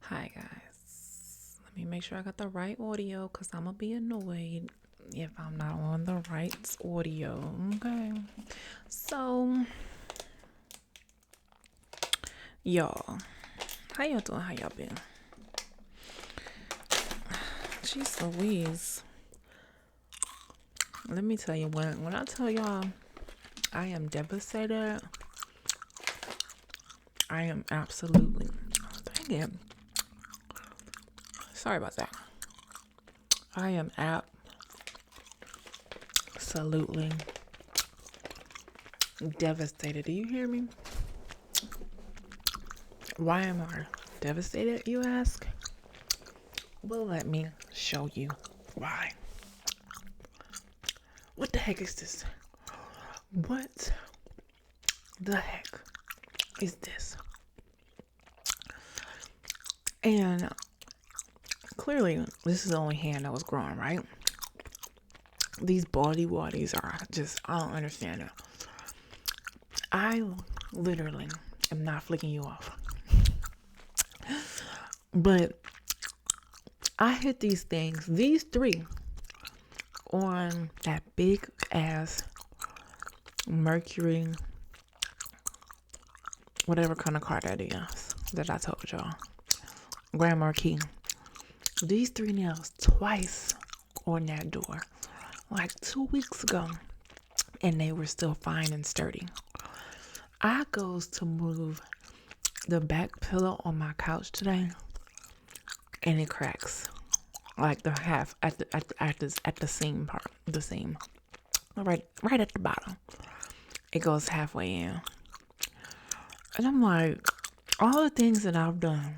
Hi guys, let me make sure I got the right audio because I'm gonna be annoyed if I'm not on the right audio. Okay, so y'all, how y'all doing? How y'all been? Jeez Louise, let me tell you when I tell y'all I am devastated. I am absolutely, dang it, sorry about that. I am absolutely devastated. Do you hear me? Why am I devastated, you ask? Well, let me show you why. What the heck is this? What the heck is this? And clearly, this is the only hand that was growing, right? These body waddies are just, I don't understand it. I literally am not flicking you off. But I hit these three, on that big ass Mercury, whatever kind of car that is that I told y'all, Grand Marquis. These three nails twice on that door, like 2 weeks ago, and they were still fine and sturdy. I goes to move the back pillow on my couch today, and it cracks, like the half at the seam part, the seam, right at the bottom. It goes halfway in, and I'm like, all the things that I've done,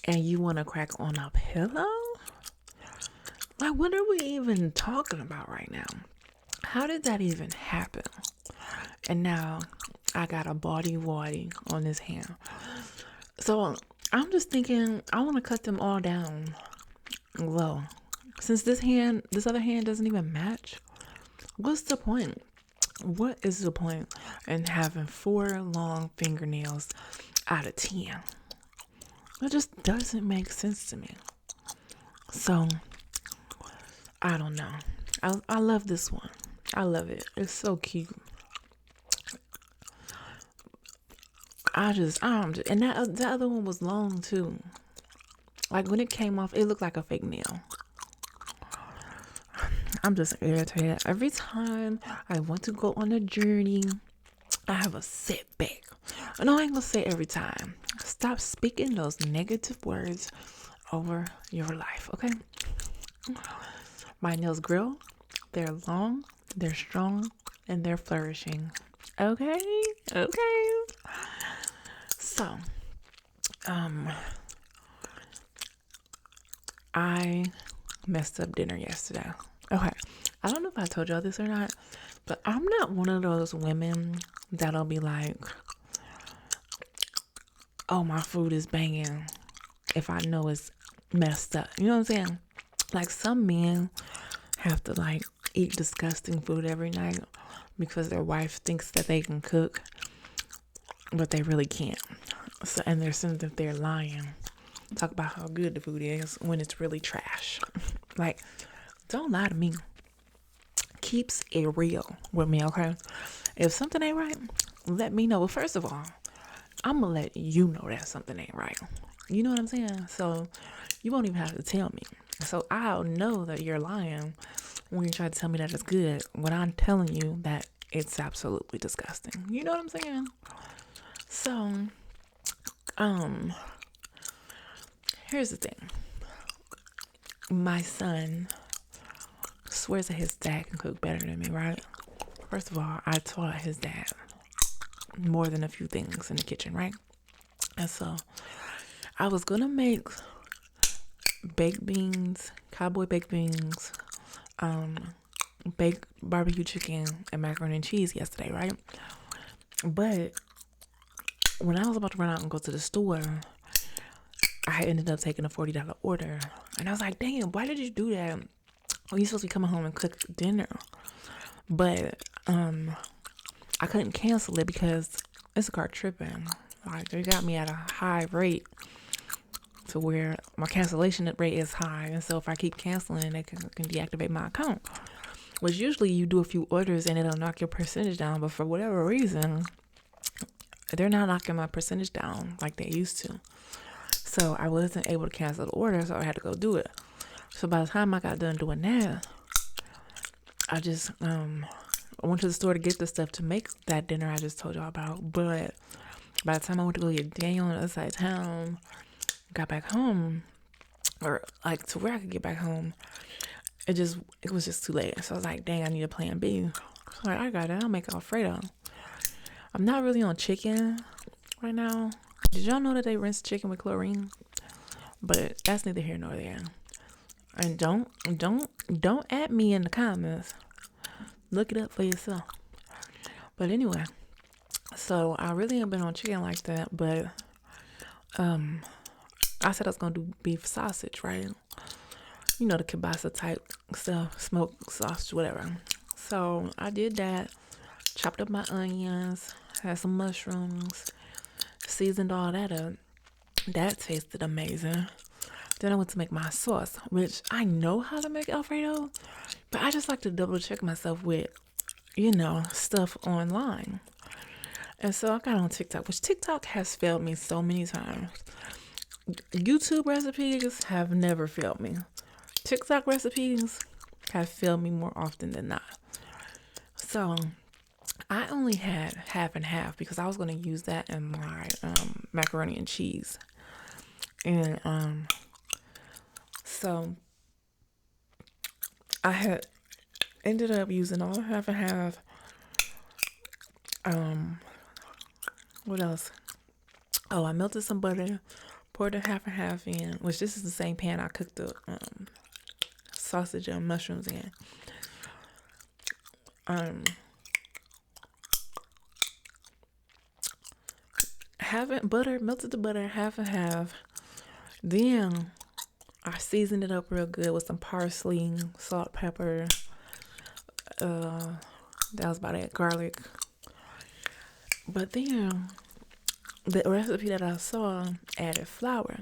and you want to crack on a pillow? Like, what are we even talking about right now? How did that even happen? And now I got a body waddy on this hand. So I'm just thinking I want to cut them all down low. Since this other hand doesn't even match, what's the point? What is the point in having 4 long fingernails out of 10? It just doesn't make sense to me. So I don't know. I love this one. I love it. It's so cute. And that other one was long too. Like when it came off, it looked like a fake nail. I'm just irritated. Every time I want to go on a journey, I have a setback. And I ain't gonna say every time. Stop speaking those negative words over your life, okay? My nails grow, they're long, they're strong, and they're flourishing. Okay? Okay. So, I messed up dinner yesterday. Okay. I don't know if I told y'all this or not, but I'm not one of those women that'll be like, oh, my food is banging if I know it's messed up. You know what I'm saying? Like some men have to like eat disgusting food every night because their wife thinks that they can cook, but they really can't. So, and they're saying that they're lying. Talk about how good the food is when it's really trash. Like, don't lie to me. Keeps it real with me, okay? If something ain't right, let me know. Well, first of all, I'm gonna let you know that something ain't right. You know what I'm saying? So you won't even have to tell me. So I'll know that you're lying when you try to tell me that it's good when I'm telling you that it's absolutely disgusting. You know what I'm saying? So, here's the thing. My son swears that his dad can cook better than me, right? First of all, I taught his dad more than a few things in the kitchen, right? And so I was gonna make baked beans, cowboy baked beans, baked barbecue chicken, and macaroni and cheese yesterday, right? But when I was about to run out and go to the store, I ended up taking a $40 order. And I was like, damn, why did you do that? Well, you supposed to be coming home and cook dinner. But I couldn't cancel it because Instacart tripping. Like, they got me at a high rate. to where my cancellation rate is high. And so if I keep canceling, they can deactivate my account. Which usually you do a few orders and it'll knock your percentage down. But for whatever reason, they're not knocking my percentage down like they used to. So I wasn't able to cancel the order, so I had to go do it. So by the time I got done doing that, I just I went to the store to get the stuff to make that dinner I just told y'all about. But by the time I went to go get Daniel on the other side of town, got back home, or like to where I could get back home, it was just too late. So I was like, dang, I need a plan B. So I got it. I'll make Alfredo. I'm not really on chicken right now. Did y'all know that they rinse chicken with chlorine? But that's neither here nor there. And don't at me in the comments. Look it up for yourself. But anyway, so I really ain't been on chicken like that. But I said I was gonna do beef sausage, right? You know, the kielbasa type stuff, smoked sausage, whatever. So I did that, chopped up my onions, had some mushrooms, seasoned all that up. That tasted amazing. Then I went to make my sauce, which I know how to make Alfredo, but I just like to double check myself with, stuff online. And so I got on TikTok, which TikTok has failed me so many times. YouTube recipes have never failed me. TikTok recipes have failed me more often than not. So I only had half and half because I was going to use that in my macaroni and cheese. And so I had ended up using all half and half. What else? Oh, I melted some butter, poured the half and half in, which this is the same pan I cooked the sausage and mushrooms in. Melted the butter half and half. Then I seasoned it up real good with some parsley, salt, pepper. That was about it. Garlic. But then the recipe that I saw added flour.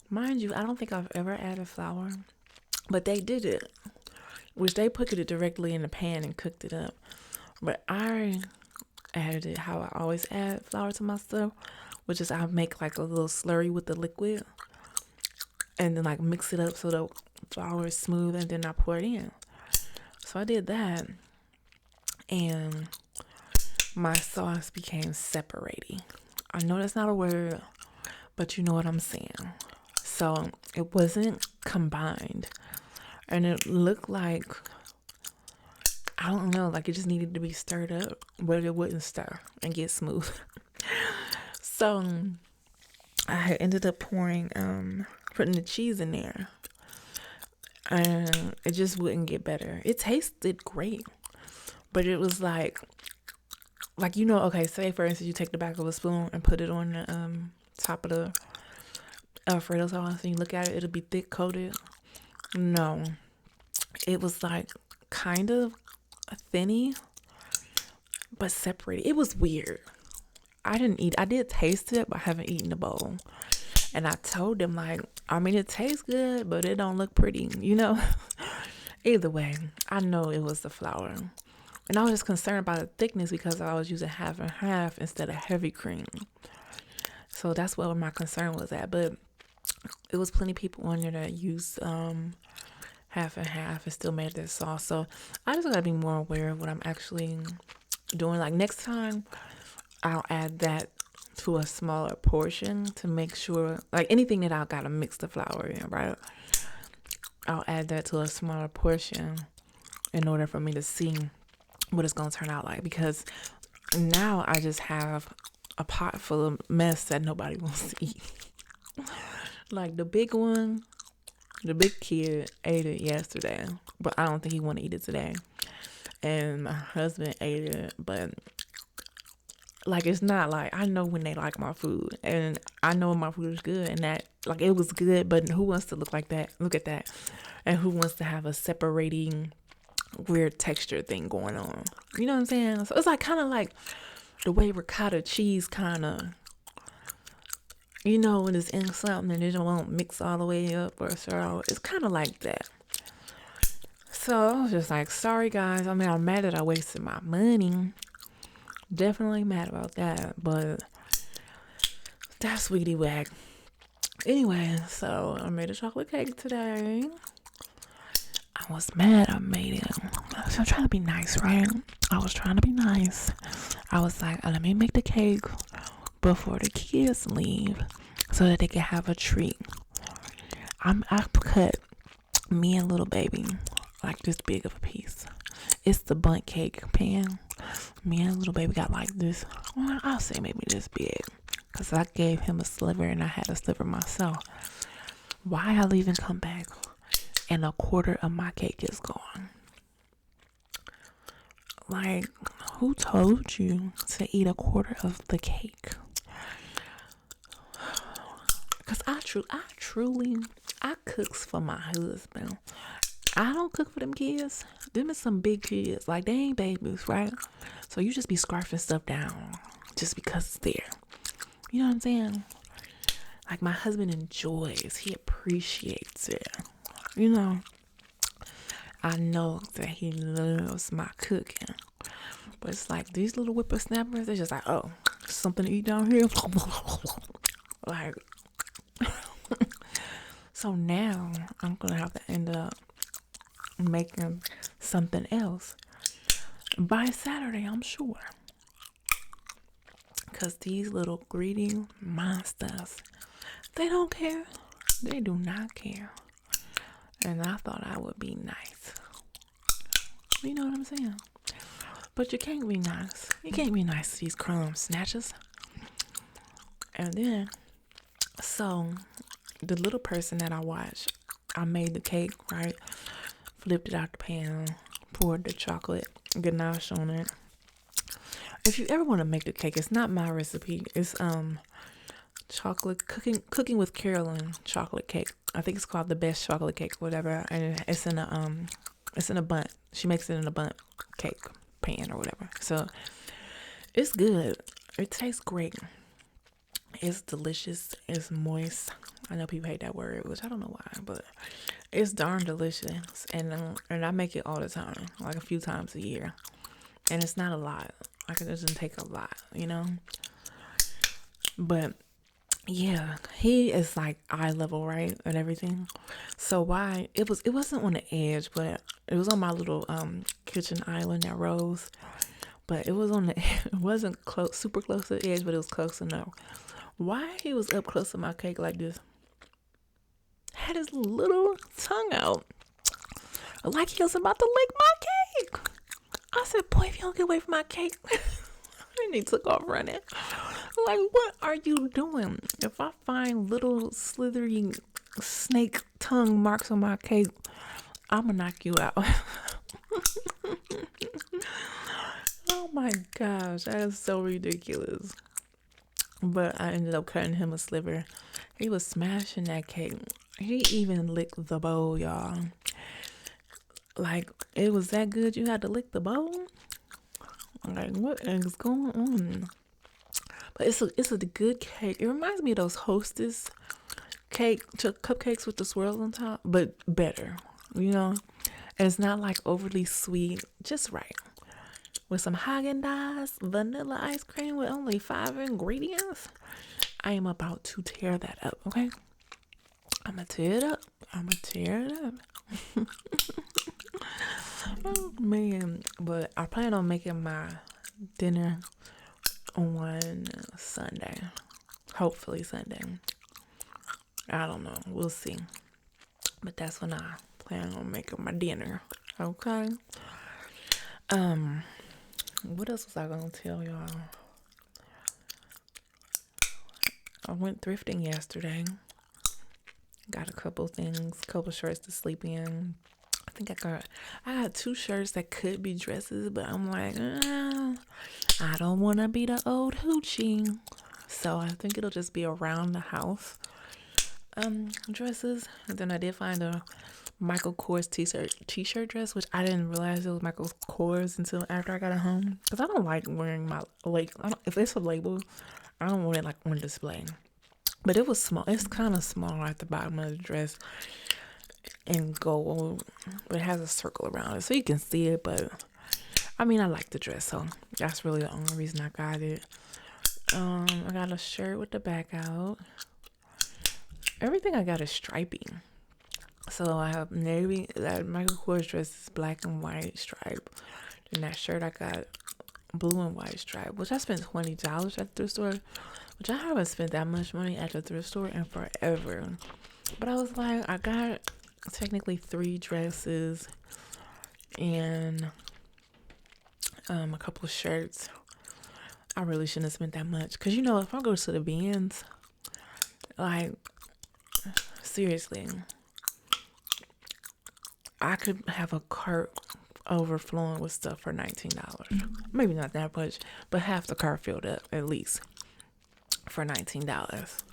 Mind you, I don't think I've ever added flour, but they did it, which they put it directly in the pan and cooked it up. But I added it how I always add flour to my stuff, which is I make like a little slurry with the liquid and then like mix it up so the flour is smooth, and then I pour it in. So I did that, and my sauce became separating. I know that's not a word, but you know what I'm saying. So it wasn't combined, and it looked like, I don't know, like it just needed to be stirred up, but it wouldn't stir and get smooth. So I ended up putting the cheese in there, and it just wouldn't get better. It tasted great, but it was like, okay, say for instance you take the back of a spoon and put it on the top of the Alfredo sauce and you look at it, it'll be thick coated. No, it was like kind of thinny but separated. It was weird. I did taste it, but I haven't eaten the bowl. And I told them, like, I mean, it tastes good, but it don't look pretty, Either way, I know it was the flour. And I was just concerned about the thickness because I was using half and half instead of heavy cream. So that's where my concern was at. But it was plenty of people on there that used half and half and still made their sauce. So I just got to be more aware of what I'm actually doing. Like next time, I'll add that to a smaller portion to make sure, like anything that I got to mix the flour in, right? I'll add that to a smaller portion in order for me to see what it's going to turn out like, because now I just have a pot full of mess that nobody wants to eat. Like the big kid ate it yesterday, but I don't think he want to eat it today. And my husband ate it, but like it's not like, I know when they like my food, and I know my food is good, and that like it was good, but who wants to look like that? Look at that. And who wants to have a separating weird texture thing going on? You know what I'm saying? So it's like kind of like the way ricotta cheese kind of You know, when it's in something and it won't mix all the way up or so. It's kind of like that. So I was just like, sorry guys. I mean, I'm mad that I wasted my money. Definitely mad about that. But that's sweetie whack. Anyway, so I made a chocolate cake today. I was mad I made it. So I'm trying to be nice, right? I was trying to be nice. I was like, let me make the cake before the kids leave so that they can have a treat. I cut me and little baby like this big of a piece. It's the bundt cake pan. Me and little baby got like this. Well, I'll say maybe this big, because I gave him a sliver and I had a sliver myself. Why I'll even come back and a quarter of my cake is gone? Like, who told you to eat a quarter of the cake? Because I cooks for my husband. I don't cook for them kids. Them is some big kids. Like, they ain't babies, right? So you just be scarfing stuff down just because it's there. You know what I'm saying? Like, my husband enjoys. He appreciates it. You know? I know that he loves my cooking. But it's like, these little whippersnappers, they're just like, oh, something to eat down here? Like, so now I'm going to have to end up making something else by Saturday, I'm sure. Because these little greedy monsters, they don't care. They do not care. And I thought I would be nice. You know what I'm saying? But you can't be nice. You can't be nice to these crumb snatchers. And then, so, the little person that I watched, I made the cake, right? Flipped it out the pan, poured the chocolate ganache on it. If you ever want to make the cake, it's not my recipe. It's chocolate cooking with Carolyn chocolate cake. I think it's called the best chocolate cake, whatever. And it's in a bundt. She makes it in a bundt cake pan or whatever. So it's good. It tastes great. It's delicious. It's moist. I know people hate that word, which I don't know why, but it's darn delicious. And I make it all the time, like a few times a year. And it's not a lot. Like, it doesn't take a lot, you know? But yeah, he is like eye level, right? And everything. So why it wasn't on the edge, but it was on my little kitchen island that rose. But it was on the it wasn't super close to the edge, but it was close enough. Why he was up close to my cake like this? Had his little tongue out. Like he was about to lick my cake. I said, boy, if you don't get away from my cake. And he took off running. Like, what are you doing? If I find little slithery snake tongue marks on my cake, I'm gonna knock you out. Oh my gosh, that is so ridiculous. But I ended up cutting him a sliver. He was smashing that cake. He even licked the bowl, y'all. Like, it was that good you had to lick the bowl? Like, what is going on? But it's a good cake. It reminds me of those Hostess cupcakes with the swirls on top, but better, you know? And it's not like overly sweet, just right. With some Haagen-Dazs vanilla ice cream with only 5 ingredients. I am about to tear that up, okay? I'm gonna tear it up. Oh man, but I plan on making my dinner on Sunday. Hopefully Sunday. I don't know. We'll see. But that's when I plan on making my dinner. Okay. What else was I gonna tell y'all? I went thrifting yesterday. Got a couple things, couple shirts to sleep in. I think I got 2 shirts that could be dresses, but I'm like, I don't want to be the old hoochie. So I think it'll just be around the house dresses. And then I did find a Michael Kors t-shirt dress, which I didn't realize it was Michael Kors until after I got it home. Because I don't like wearing my, if it's a label, I don't want it like on display. But it was small. It's kind of small at the bottom of the dress in gold, but it has a circle around it so you can see it. But I mean, I like the dress, so that's really the only reason I got it. I got a shirt with the back out. Everything I got is stripy. So I have navy, that Michael Kors dress is black and white stripe. And that shirt I got blue and white stripe, which I spent $20 at the thrift store, which I haven't spent that much money at the thrift store in forever. But I was like, I got technically 3 dresses and a couple of shirts. I really shouldn't have spent that much, because you know, if I go to the bins, like, seriously, I could have a cart overflowing with stuff for $19. Maybe not that much, but half the cart filled up at least for $19,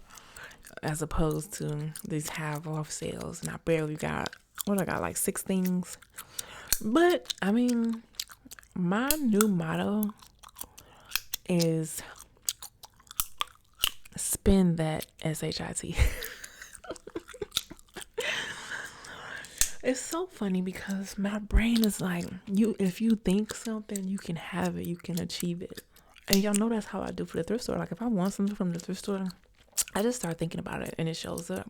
as opposed to these half off sales, and I barely got, what I got, like 6 things. But I mean, my new motto is spend that SHIT. It's so funny because my brain is like, if you think something, you can have it, you can achieve it. And y'all know that's how I do for the thrift store. Like, if I want something from the thrift store, I just start thinking about it and it shows up.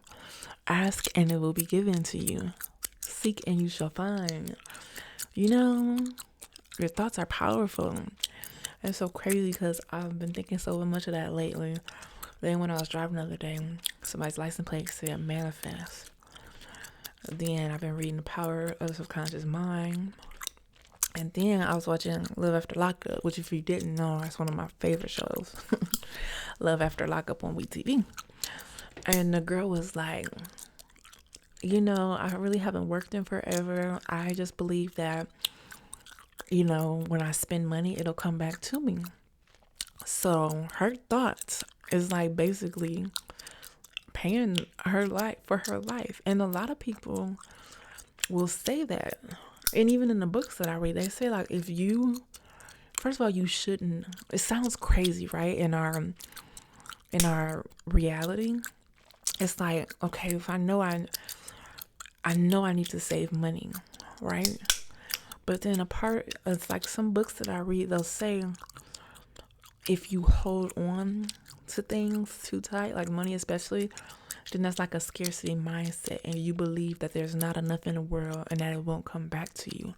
Ask and it will be given to you. Seek and you shall find. You know, your thoughts are powerful. It's so crazy because I've been thinking so much of that lately. Then when I was driving the other day, somebody's license plate said manifest. Then I've been reading The Power of the Subconscious Mind. And then I was watching Love After Lockup, which, if you didn't know, that's one of my favorite shows. Love After Lockup on WeTV. And the girl was like, you know, I really haven't worked in forever. I just believe that, you know, when I spend money, it'll come back to me. So her thoughts is like basically paying her life for her life. And a lot of people will say that. And even in the books that I read, they say, like, if you, first of all, you shouldn't, it sounds crazy, right? In our reality, it's like, okay, if I know I need to save money, right? But then it's like some books that I read, they'll say, if you hold on to things too tight, like money especially, then that's like a scarcity mindset, and you believe that there's not enough in the world and that it won't come back to you.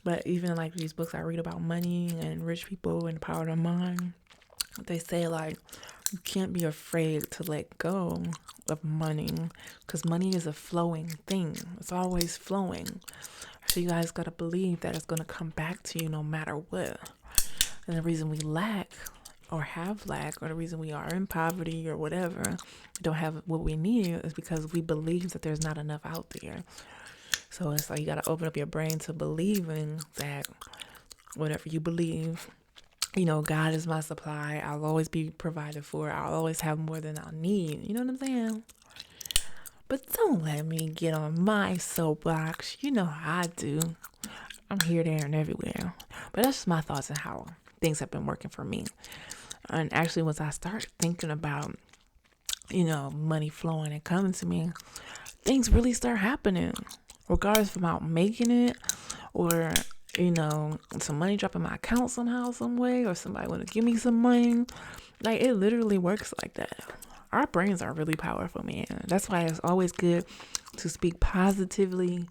But even like these books I read about money and rich people and the power of the mind, they say, like, you can't be afraid to let go of money, because money is a flowing thing. It's always flowing. So you guys got to believe that it's going to come back to you no matter what. And the reason we lack or have lack, or the reason we are in poverty or whatever, don't have what we need, is because we believe that there's not enough out there. So it's like you got to open up your brain to believing that whatever you believe, you know, God is my supply. I'll always be provided for. I'll always have more than I'll need. You know what I'm saying? But don't let me get on my soapbox. You know how I do. I'm here, there, and everywhere. But that's just my thoughts on how things have been working for me. And actually, once I start thinking about, you know, money flowing and coming to me, things really start happening. Regardless of I'm making it, or, you know, some money dropping my account somehow, some way, or somebody want to give me some money. Like, it literally works like that. Our brains are really powerful, man. That's why it's always good to speak positively,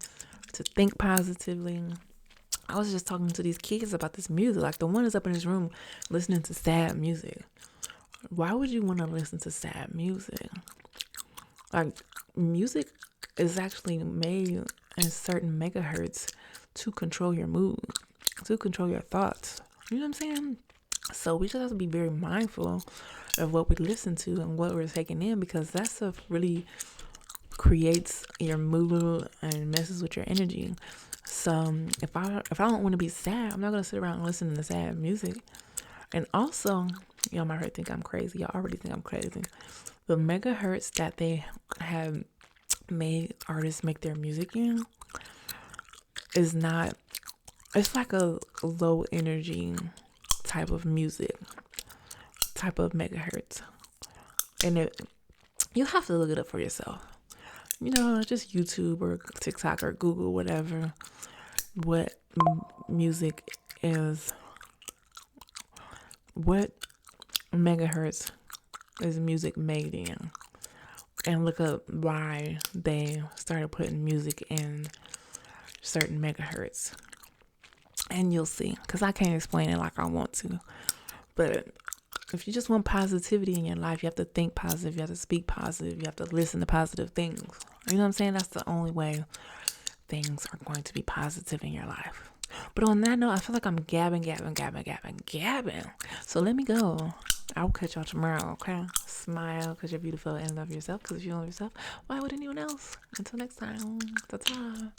to think positively. I was just talking to these kids about this music. Like, the one is up in his room listening to sad music. Why would you want to listen to sad music? Like, music is actually made in certain megahertz to control your mood, to control your thoughts. You know what I'm saying? So we just have to be very mindful of what we listen to and what we're taking in, because that stuff really creates your mood and messes with your energy. So if I don't want to be sad, I'm not gonna sit around and listen to sad music. And also, y'all might think I'm crazy. Y'all already think I'm crazy. The megahertz that they have made artists make their music in is not, it's like a low energy type of music, type of megahertz. And You have to look it up for yourself. You know, just YouTube or TikTok or Google, whatever, what music is, what megahertz is music made in, and look up why they started putting music in certain megahertz. And you'll see, because I can't explain it like I want to. But if you just want positivity in your life, you have to think positive, you have to speak positive, you have to listen to positive things. You know what I'm saying? That's the only way things are going to be positive in your life. But on that note, I feel like I'm gabbing. So let me go. I'll catch y'all tomorrow, okay? Smile because you're beautiful and love yourself, because if you love yourself, why would anyone else? Until next time. Ta-ta.